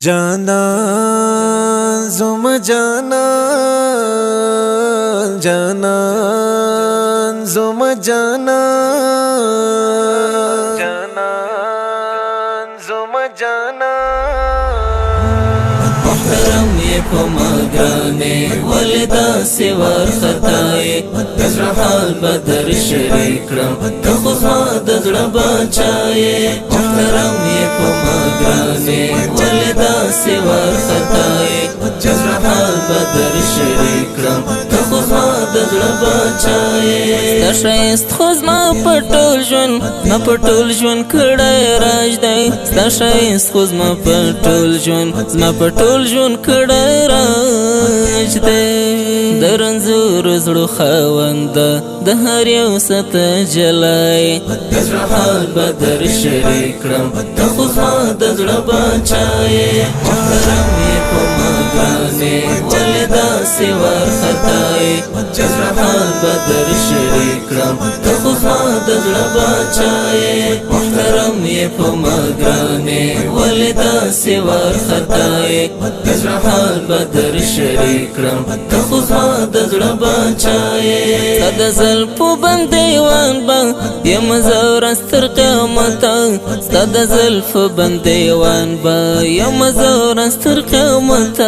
جانان زما جانان جانان زما جانان جانان زما جانان محترم یہ پما گرانے ولدا سوار خطائے دزر حال بدر شریک رم تخوزما دزر بچائے محترم یہ پما گرانے ولدا سوار خطائے دزر حال بدر شریک رم تخوزما دزر بچائے ستشایست خوزما پټول جون ما پټول جون کړه راج دی ستشایست خوزما پټول جون ما پټول جون کړه راج دی درنزور زړه خوند د هر یو ست جلای دزر حال بدر شریک رم تخوزما دزر بچائے محترم یہ پما گرانے ولدا سوار خطائے دزر حال بدر شریک رم تخوزما دزر بچائے محترم یہ پما گرانے ولدا سوار خطائے دزر حال بدر شریک رم تخوزما دزر بچائے صد زلفو بندیوان با یم زور استر قیامت صد زلفو بندیوان با یم زور استر قیامت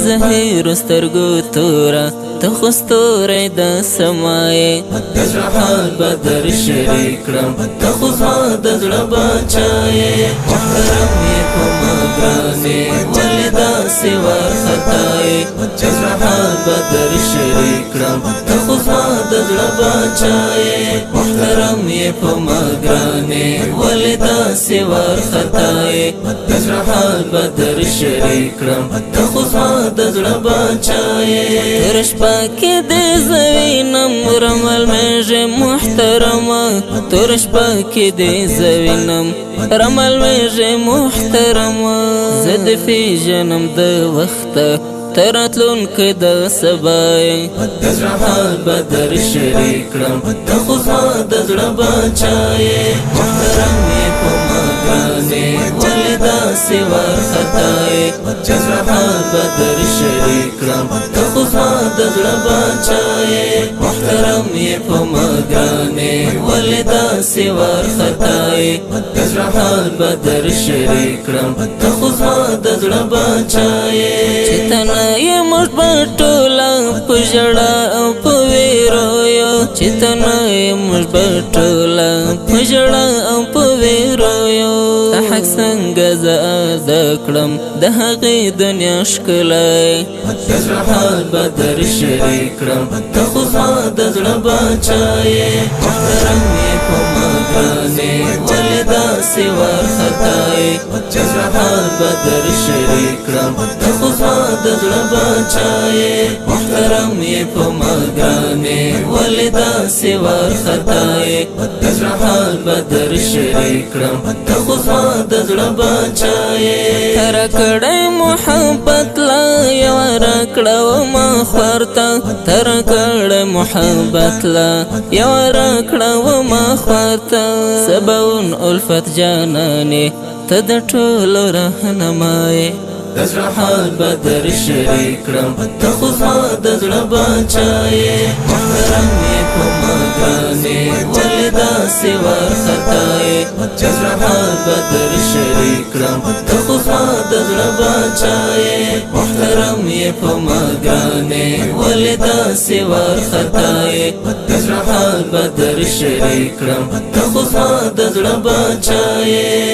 زهیر استرگو تورا تخستوری د سمائے دزر حال بدر شریک رم تخوزما دزر بچائے محترم یہ پما گرانے ولدا سوار خطائے دزر حال بدر شریک رم تخوزما دزر بچائے محترم یہ پما گرانے ولدا سوار خطائے دزر حال بدر شریک رم تخوزما دزر بچائے ترش پاکی دے زوینم رمل میجے محترم ترش پاکی دے زوینم رمل میجے محترم زد فی جنم د وقت تراتلون که د سبای دزر حال بدر شریک رم تخوزما دزر بچائے محترم یہ پما گرانے ولدا سوار خطائے دزر حال بدر شریک رم تخوزما دزر بچائے محترم یہ پما گرانے ولدا سوار خطائے دزر حال بدر شریک رم تخوزما دزر بچائے چتنا یہ مش بټولا پجړه په ویرویو چتنا یہ مش بټولا پجړه په ویرویو حق څنګه زاد کړم د هغې دنیا ښکلی دزر حال بدر شریک رم تخوزما دزر بچائے محترم یہ پما گرانے ولدا سوار خطائے دزر حال بدر شریک رم تخوزما دزر بچائے محترم یہ پما گرانے ولدا سوار خطائے دزر حال بدر شریک رم تخوزما دزر بچائے تر کړه محبت لا یو راکړه ما خورتا تر کړه محبت لا یو راکړه ما خورتا سبون الفت جانانه تد ټول رهنمای دزر حال بدر شریک رم تخوزما دزر بچائے محترم یہ پما گرانے ولدا سوار خطائے دزر حال بدر شریک رم تخوزما دزر بچائے محترم یہ پما گرانے ولدا سوار خطائے دزر حال بدر شریک رم تخوزما دزر بچائے